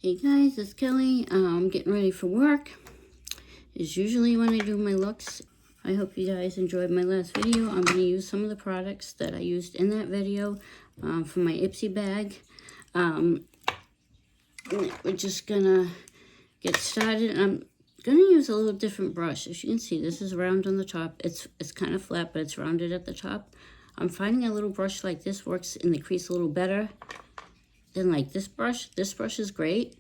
Hey guys, it's Kelly. I'm getting ready for work. It's usually when I do my looks. I hope you guys enjoyed my last video. I'm going to use some of the products that I used in that video for my Ipsy bag. We're just going to get started. I'm going to use a little different brush. As you can see, this is round on the top. It's kind of flat, but it's rounded at the top. I'm finding a little brush like this works in the crease a little better than like this brush. This brush is great,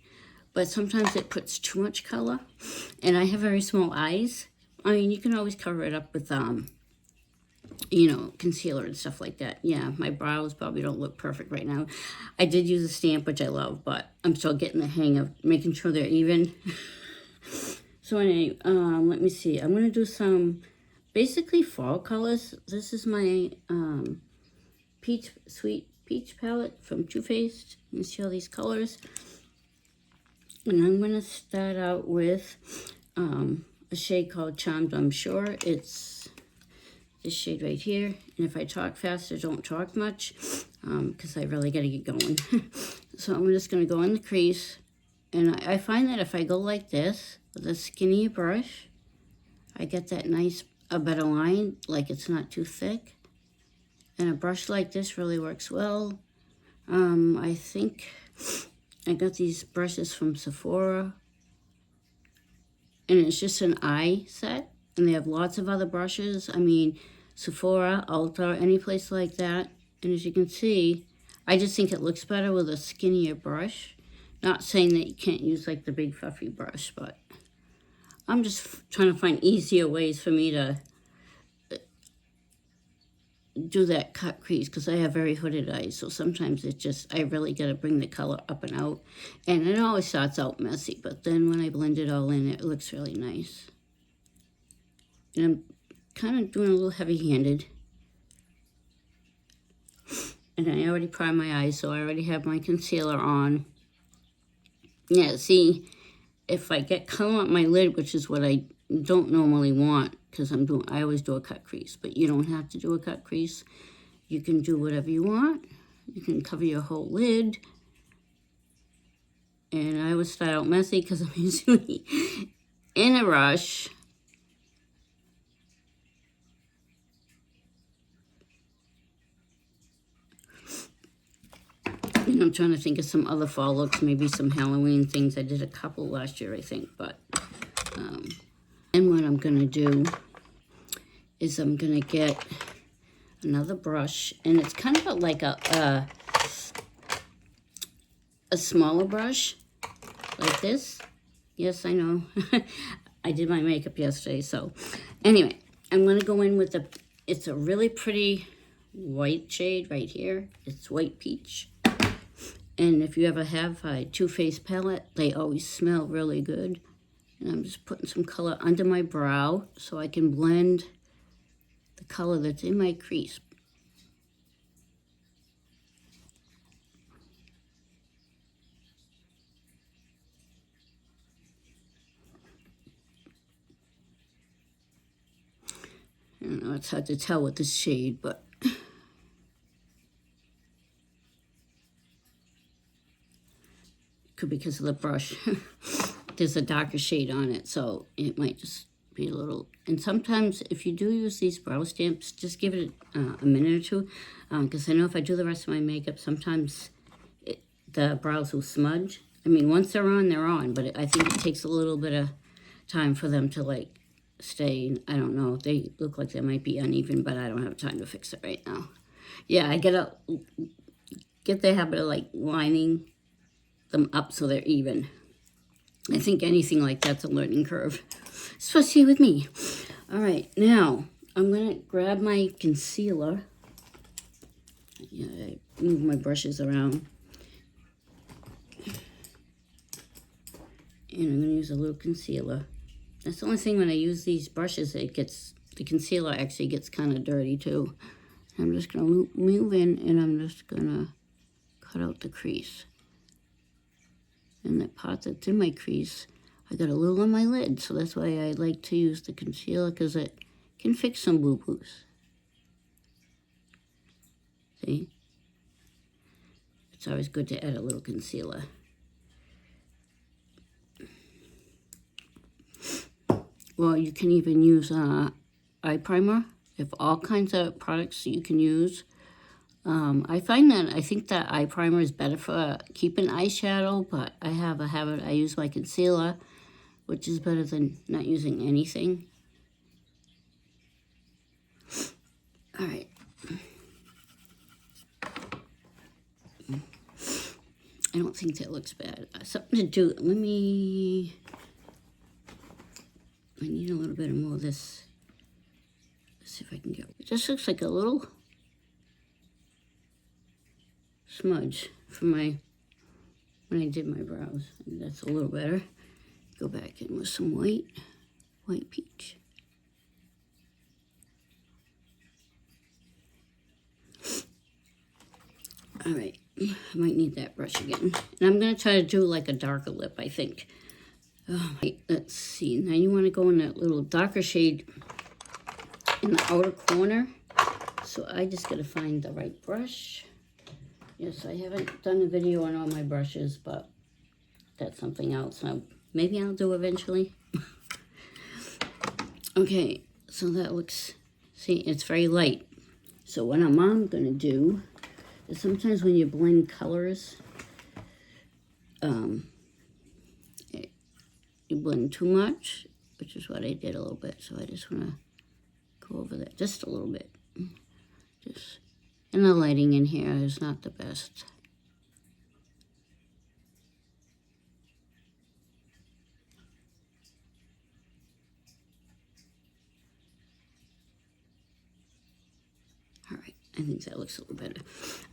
but sometimes it puts too much color, and I have very small eyes. I mean, you can always cover it up with, you know, concealer and stuff like that. Yeah, my brows probably don't look perfect right now. I did use a stamp, which I love, but I'm still getting the hang of making sure they're even. So anyway, let me see. I'm gonna do some basically fall colors. This is my Sweet Peach palette from Too Faced. You can see all these colors. And I'm going to start out with a shade called Charmed, I'm Sure. It's this shade right here. And if I talk fast, I don't talk much because I really got to get going. So I'm just going to go in the crease. And I find that if I go like this with a skinnier brush, I get that nice, a better line, like it's not too thick. And a brush like this really works well. I think I got these brushes from Sephora. And it's just an eye set. And they have lots of other brushes. I mean, Sephora, Ulta, any place like that. And as you can see, I just think it looks better with a skinnier brush. Not saying that you can't use like the big fluffy brush, but I'm just trying to find easier ways for me to do that cut crease because I have very hooded eyes, so sometimes it just, I really got to bring the color up and out, and it always starts out messy, but then when I blend it all in, it looks really nice. And I'm kind of doing a little heavy-handed, and I already primed my eyes, so I already have my concealer on. Yeah, see, if I get color on my lid, which is what I don't normally want, because I always do a cut crease, but you don't have to do a cut crease. You can do whatever you want. You can cover your whole lid. And I always start out messy because I'm usually in a rush. And I'm trying to think of some other fall looks, maybe some Halloween things. I did a couple last year, I think, but and what I'm gonna do is I'm gonna get another brush, and it's kind of like a smaller brush, like this. Yes, I know. I did my makeup yesterday, so anyway, I'm gonna go in with it's a really pretty white shade right here. It's White Peach. And if you ever have a Too Faced palette, they always smell really good. And I'm just putting some color under my brow so I can blend the color that's in my crease. I don't know, it's hard to tell with this shade, but could be because of the brush. There's a darker shade on it, so it might just be a little. And sometimes if you do use these brow stamps, just give it a minute or two, because I know if I do the rest of my makeup, sometimes the brows will smudge. I mean, once they're on, but I think it takes a little bit of time for them to like stay. I don't know, they look like they might be uneven, but I don't have time to fix it right now. Yeah, I gotta get the habit of like lining them up so they're even. I think anything like that's a learning curve, especially with me. All right, now I'm gonna grab my concealer. Yeah, I move my brushes around. And I'm gonna use a little concealer. That's the only thing when I use these brushes, the concealer actually gets kind of dirty too. I'm just gonna move in, and I'm just gonna cut out the crease. And that part that's in my crease, I got a little on my lid, so that's why I like to use the concealer, because it can fix some boo-boos. See? It's always good to add a little concealer. Well, you can even use eye primer. If all kinds of products you can use. I think that eye primer is better for keeping eyeshadow, but I have a habit. I use my concealer, which is better than not using anything. All right. I don't think that looks bad. Something to do. I need a little bit more of this. Let's see if I can get it. Just looks like a little smudge from when I did my brows. That's a little better. Go back in with some white peach. All right, I might need that brush again. And I'm gonna try to do like a darker lip, I think. Right, let's see, now you wanna go in that little darker shade in the outer corner. So I just gotta find the right brush. Yes, I haven't done a video on all my brushes, but that's something else. Maybe I'll do eventually. Okay, so that looks, see, it's very light. So what I'm gonna do is sometimes when you blend colors, you blend too much, which is what I did a little bit. So I just wanna go over that just a little bit. And the lighting in here is not the best. All right, I think that looks a little better.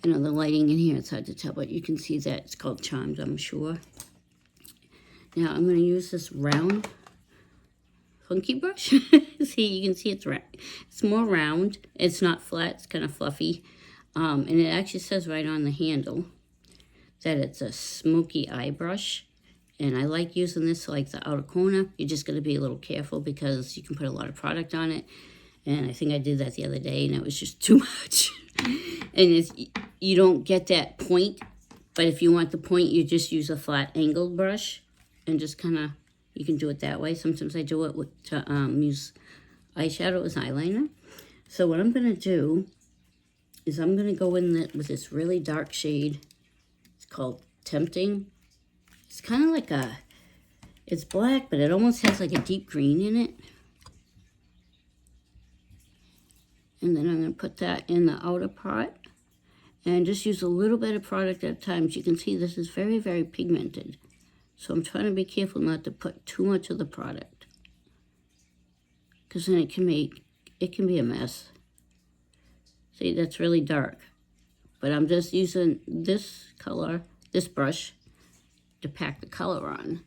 I know the lighting in here, it's hard to tell, but you can see that it's called Charms, I'm sure. Now I'm going to use this round, funky brush. See, you can see it's more round. It's not flat, it's kind of fluffy. And it actually says right on the handle that it's a smoky eye brush. And I like using this like the outer corner. You're just going to be a little careful because you can put a lot of product on it. And I think I did that the other day and it was just too much. And you don't get that point. But if you want the point, you just use a flat angled brush and just kind of, you can do it that way. Sometimes I do it to use eyeshadow as eyeliner. So what I'm going to do is I'm going to go in with this really dark shade. It's called Tempting. It's kind of like it's black, but it almost has like a deep green in it. And then I'm going to put that in the outer part. And just use a little bit of product at a time. As you can see, this is very, very pigmented. So I'm trying to be careful not to put too much of the product. Because then it can be a mess. See, that's really dark. But I'm just using this color, this brush, to pack the color on.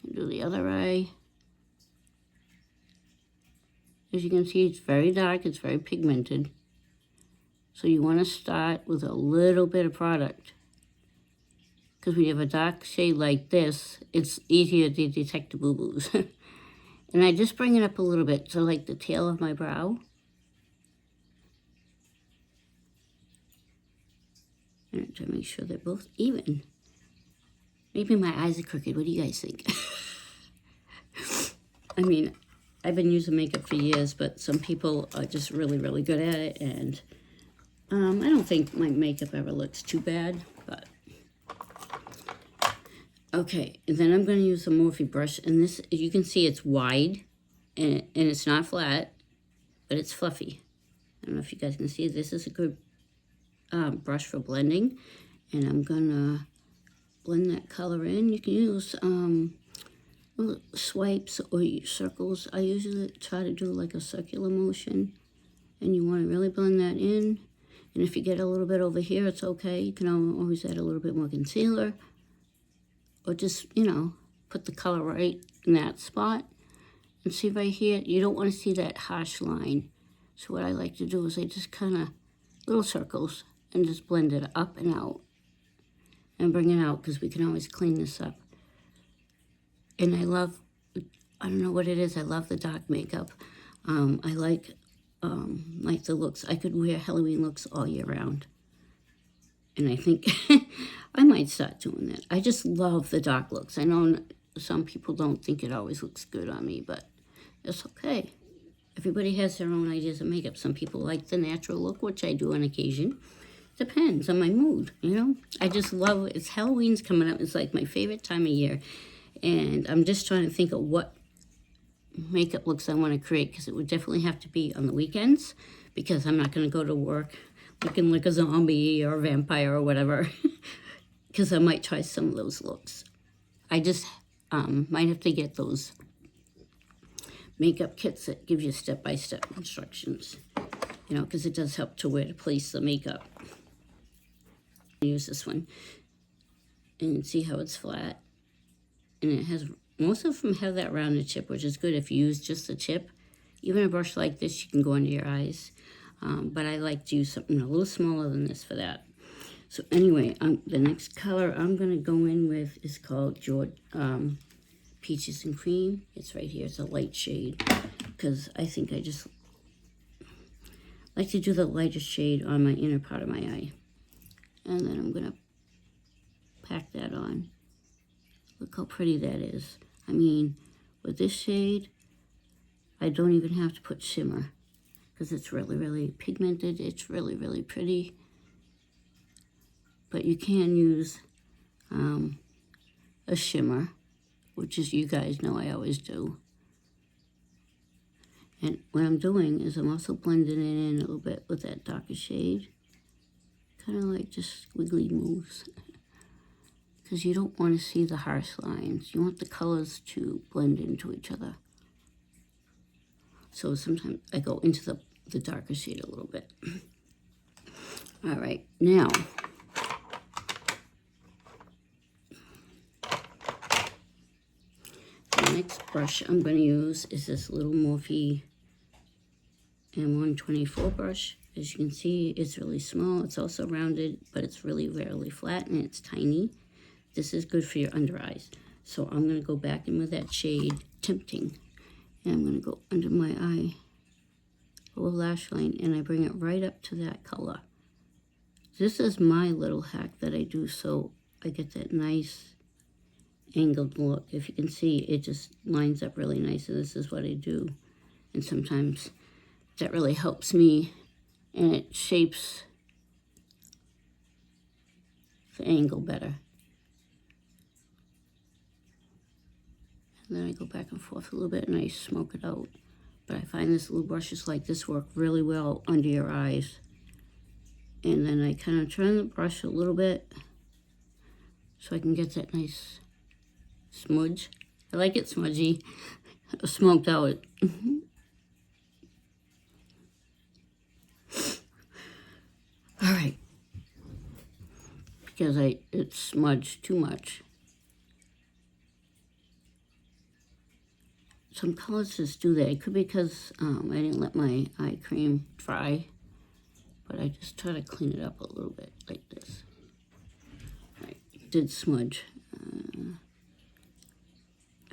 And do the other eye. As you can see, it's very dark, it's very pigmented. So you want to start with a little bit of product. Because when you have a dark shade like this, it's easier to detect the boo-boos. And I just bring it up a little bit to like the tail of my brow. And to make sure they're both even. Maybe my eyes are crooked. What do you guys think? I mean, I've been using makeup for years, but some people are just really, really good at it. And I don't think my makeup ever looks too bad, but... Okay, and then I'm going to use a Morphe brush, and this, you can see it's wide, and it's not flat, but it's fluffy. I don't know if you guys can see, this is a good brush for blending, and I'm going to blend that color in. You can use little swipes or circles. I usually try to do like a circular motion, and you want to really blend that in. And if you get a little bit over here, it's okay. You can always add a little bit more concealer. Or just, you know, put the color right in that spot. And see right here, you don't want to see that harsh line. So what I like to do is I just kind of, little circles, and just blend it up and out. And bring it out, because we can always clean this up. And I don't know what it is, I love the dark makeup. I like the looks. I could wear Halloween looks all year round. And I think I might start doing that. I just love the dark looks. I know some people don't think it always looks good on me, but It's okay. Everybody has their own ideas of makeup. Some people like the natural look, which I do on occasion. Depends on my mood, you know. I just love, it's Halloween's coming up. It's like my favorite time of year. And I'm just trying to think of what makeup looks I want to create, because it would definitely have to be on the weekends, because I'm not going to go to work looking like a zombie or a vampire or whatever, because I might try some of those looks. I just might have to get those makeup kits that give you step-by-step instructions, you know, because it does help to where to place the makeup. Use this one and see how it's flat, and it has, most of them have that rounded tip, which is good if you use just the tip. Even a brush like this, you can go under your eyes, but I like to use something a little smaller than this for that. So anyway, the next color I'm going to go in with is called Peaches and Cream. It's right here. It's a light shade, because I think I just like to do the lightest shade on my inner part of my eye. And then I'm going to pack that on. Look how pretty that is. I mean, with this shade, I don't even have to put shimmer, because it's really, really pigmented. It's really, really pretty. But you can use a shimmer, which is, you guys know I always do. And what I'm doing is I'm also blending it in a little bit with that darker shade. Kind of like just squiggly moves. Because you don't want to see the harsh lines. You want the colors to blend into each other. So sometimes I go into the darker shade a little bit. All right, now, the next brush I'm going to use is this little Morphe M124 brush. As you can see, it's really small. It's also rounded, but it's really, really flat, and it's tiny. This is good for your under eyes. So I'm going to go back in with that shade, Tempting. And I'm going to go under my eye, little lash line, and I bring it right up to that color. This is my little hack that I do so I get that nice angled look. If you can see, it just lines up really nice, and this is what I do. And sometimes that really helps me, and it shapes the angle better. And then I go back and forth a little bit and I smoke it out. But I find this little brushes like this work really well under your eyes. And then I kind of turn the brush a little bit so I can get that nice smudge. I like it smudgy, smoked out. All right, because it's smudged too much. Some colors just do that. It could be because I didn't let my eye cream dry, but I just try to clean it up a little bit like this. I did smudge, and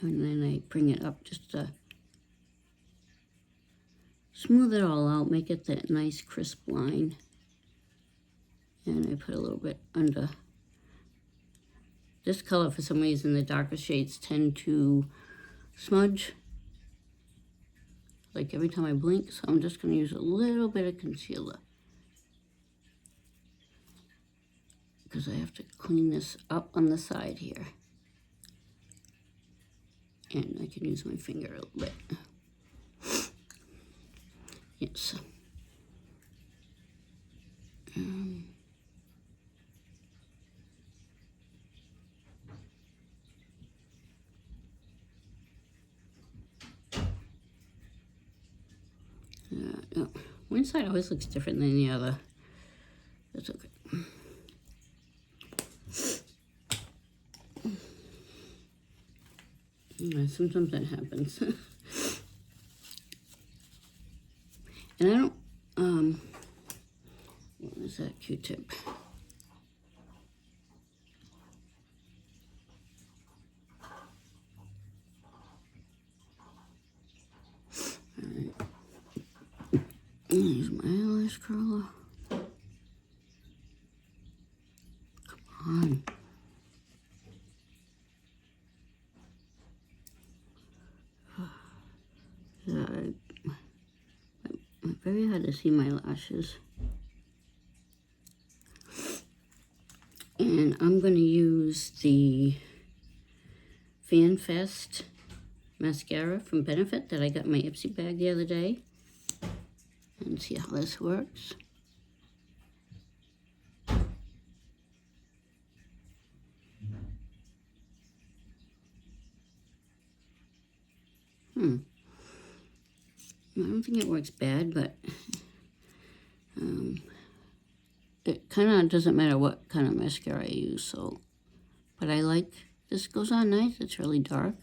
then I bring it up just to smooth it all out, make it that nice crisp line. And I put a little bit under. This color, for some reason, the darker shades tend to smudge like every time I blink, so I'm just going to use a little bit of concealer, because I have to clean this up on the side here. And I can use my finger a little bit. Yes. No. One side always looks different than the other. That's okay. Yeah, sometimes that happens. And I don't, what is that Q-tip? Alright. Use my eyelash curler. Come on. very hard to see my lashes. And I'm going to use the Fan Fest mascara from Benefit that I got in my Ipsy bag the other day. And see how this works. I don't think it works bad, but it kind of doesn't matter what kind of mascara I use, so. But I like, this goes on nice, it's really dark.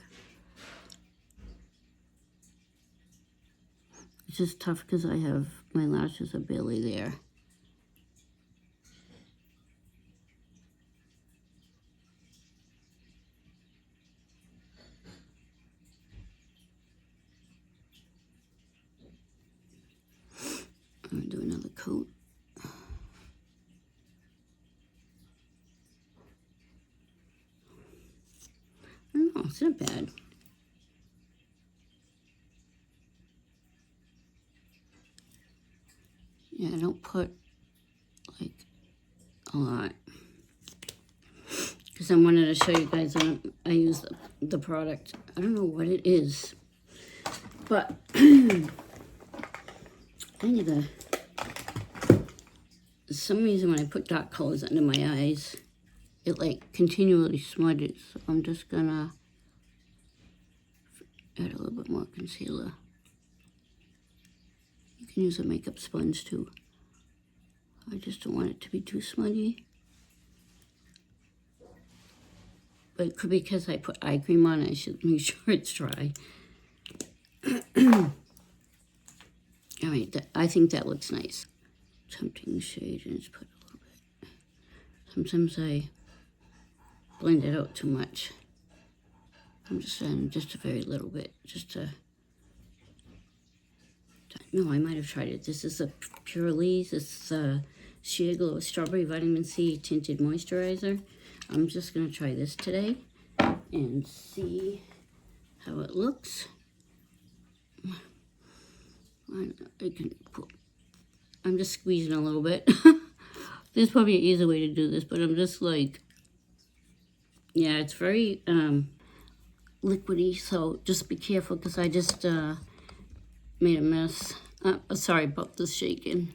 It's just tough because I have, my lashes are barely there. I'm going to do another coat. I don't know, it's not bad. Yeah, I don't put, like, a lot. Because I wanted to show you guys when I use the product. I don't know what it is. But, I need to, for some reason when I put dark colors under my eyes, it like continually smudges. So I'm just gonna add a little bit more concealer. You can use a makeup sponge too. I just don't want it to be too smudgy. But it could be because I put eye cream on it. I should make sure it's dry. All right, I think that looks nice. Tempting shade and just put a little bit. Sometimes I blend it out too much. I'm just adding just a very little bit, just to. No, I might have tried it. This is a Purelisse. It's the Sheer Glow Strawberry Vitamin C Tinted Moisturizer. I'm just going to try this today and see how it looks. I'm just squeezing a little bit. There's probably an easier way to do this, but I'm just like, yeah, it's very liquidy, so just be careful because I just made a mess. Sorry about the shaking.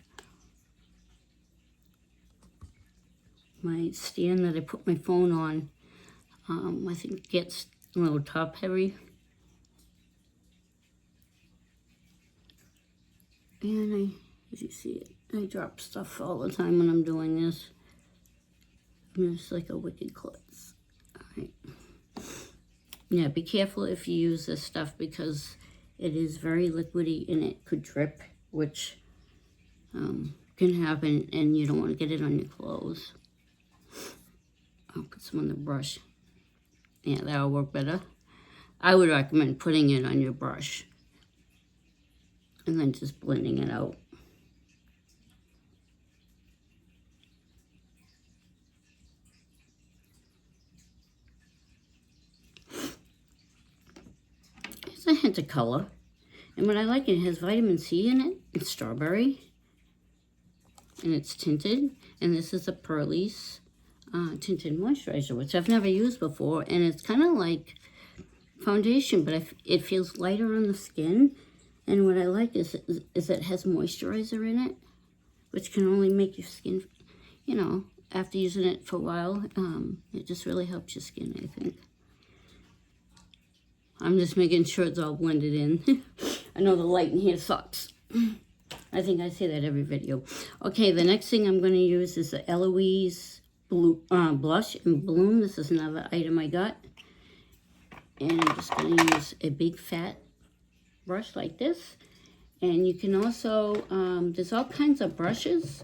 My stand that I put my phone on, I think gets a little top heavy. And as you see it, I drop stuff all the time when I'm doing this. I'm just like a wicked klutz. All right. Yeah, be careful if you use this stuff because it is very liquidy and it could drip, which can happen, and you don't want to get it on your clothes. I'll put some on the brush. Yeah, that'll work better. I would recommend putting it on your brush and then just blending it out. It's a hint of color. And what I like, it has vitamin C in it. It's strawberry. And it's tinted. And this is a Purelisse tinted moisturizer, which I've never used before. And it's kind of like foundation, but it feels lighter on the skin. And what I like is it has moisturizer in it, which can only make your skin, you know, after using it for a while, it just really helps your skin, I think. I'm just making sure it's all blended in. I know the light in here sucks. I think I say that every video. Okay, the next thing I'm going to use is the Eloise Blush and Bloom. This is another item I got. And I'm just going to use a big fat brush like this. And you can also, there's all kinds of brushes.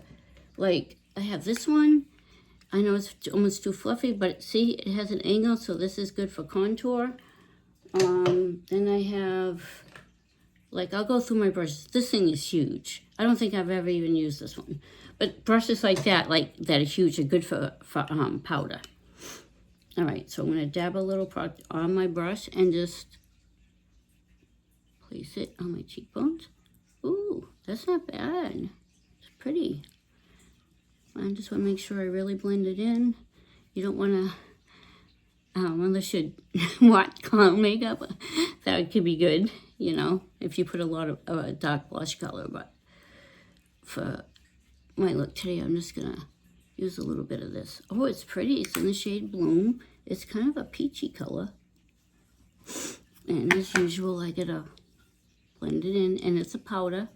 Like, I have this one. I know it's almost too fluffy, but see, it has an angle, so this is good for contour. Then I have, like, I'll go through my brushes. This thing is huge. I don't think I've ever even used this one. But brushes like that are huge, are good for powder. All right, so I'm going to dab a little product on my brush and just place it on my cheekbones. Ooh, that's not bad. It's pretty. I just want to make sure I really blend it in. You don't want to, unless you watch clown makeup, that could be good, you know, if you put a lot of dark blush color. But for my look today, I'm just going to use a little bit of this. Oh, it's pretty. It's in the shade Bloom. It's kind of a peachy color. And as usual, I get to blend it in, and it's a powder.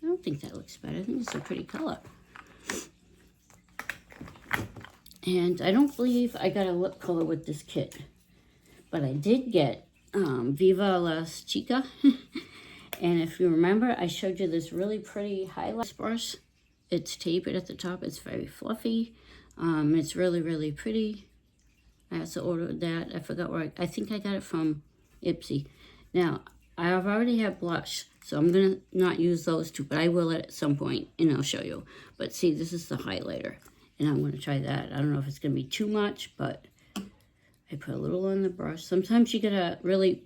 I don't think that looks bad. I think it's a pretty color. And I don't believe I got a lip color with this kit, but I did get Viva Las Chica. And if you remember, I showed you this really pretty highlight brush. It's tapered at the top. It's very fluffy. It's really, really pretty. I also ordered that. I forgot where I think I got it from Ipsy. Now, I've already had blush, so I'm going to not use those two, but I will at some point, and I'll show you. But see, this is the highlighter, and I'm going to try that. I don't know if it's going to be too much, but I put a little on the brush. Sometimes you got to really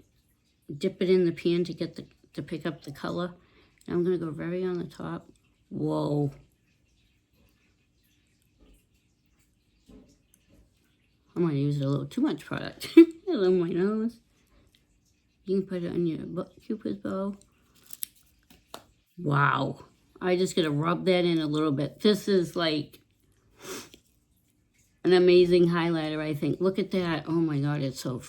dip it in the pan to get to pick up the color. And I'm going to go very on the top. Whoa. I might have used a little too much product. On my nose. You can put it on your Cupid's bow. Wow. I just gotta rub that in a little bit. This is like an amazing highlighter, I think. Look at that. Oh my God, it's so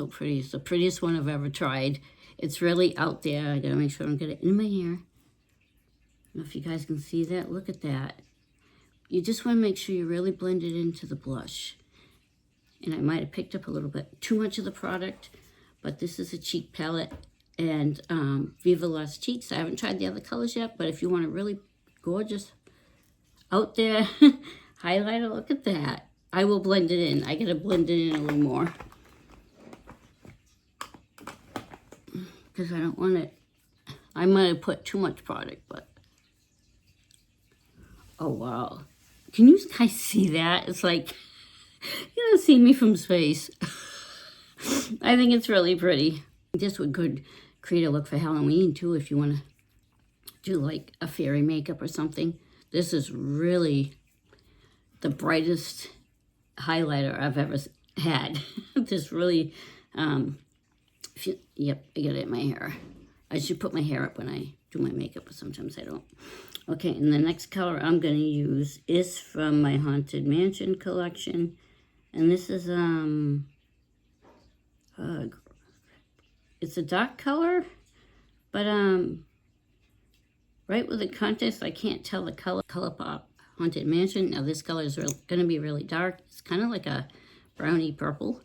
pretty. It's the prettiest one I've ever tried. It's really out there. I gotta make sure I don't get it in my hair. I don't know if you guys can see that. Look at that. You just want to make sure you really blend it into the blush. And I might have picked up a little bit too much of the product, but this is a cheek palette, and Viva Las Cheeks. I haven't tried the other colors yet, but if you want a really gorgeous out there highlighter, look at that. I will blend it in. I gotta blend it in a little more because I don't want it. I might have put too much product, but oh wow. Can you guys see that? It's like, you don't see me from space. I think it's really pretty. This would could create a look for Halloween too if you want to do like a fairy makeup or something. This is really the brightest highlighter I've ever had. This really, yep, I got it in my hair. I should put my hair up when I do my makeup, but sometimes I don't. Okay, and the next color I'm going to use is from my Haunted Mansion collection. And this is, it's a dark color, but, right with the contrast, I can't tell the color. ColourPop Haunted Mansion. Now this color is going to be really dark. It's kind of like a browny purple.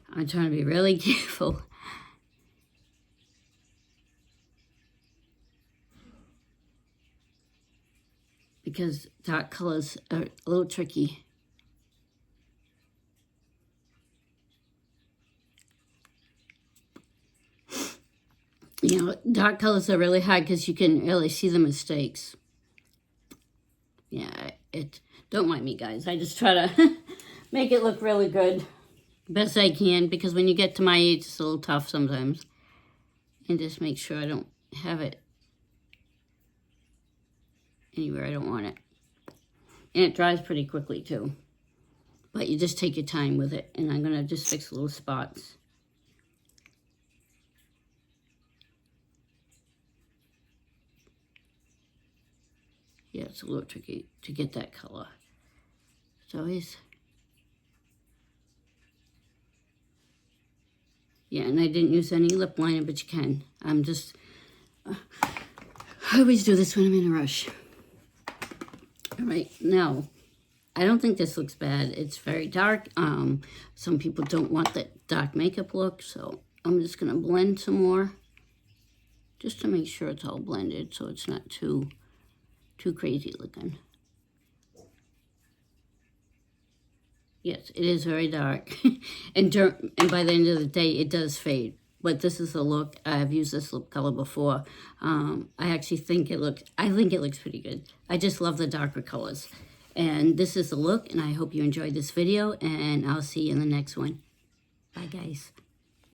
I'm trying to be really careful. Because dark colors are a little tricky. You know, dark colors are really hard because you can really see the mistakes. Yeah, don't mind me, guys. I just try to make it look really good. Best I can, because when you get to my age, it's a little tough sometimes. And just make sure I don't have it anywhere I don't want it. And it dries pretty quickly, too. But you just take your time with it. And I'm going to just fix little spots. Yeah, it's a little tricky to get that color. It's always... Yeah, and I didn't use any lip liner, but you can. I'm just... I always do this when I'm in a rush. All right, now, I don't think this looks bad. It's very dark. Some people don't want that dark makeup look, so I'm just going to blend some more just to make sure it's all blended so it's not too crazy looking. Yes, it is very dark. and by the end of the day, it does fade. But this is the look. I've used this lip color before. I actually think it looks pretty good. I just love the darker colors. And this is the look, and I hope you enjoyed this video, and I'll see you in the next one. Bye, guys.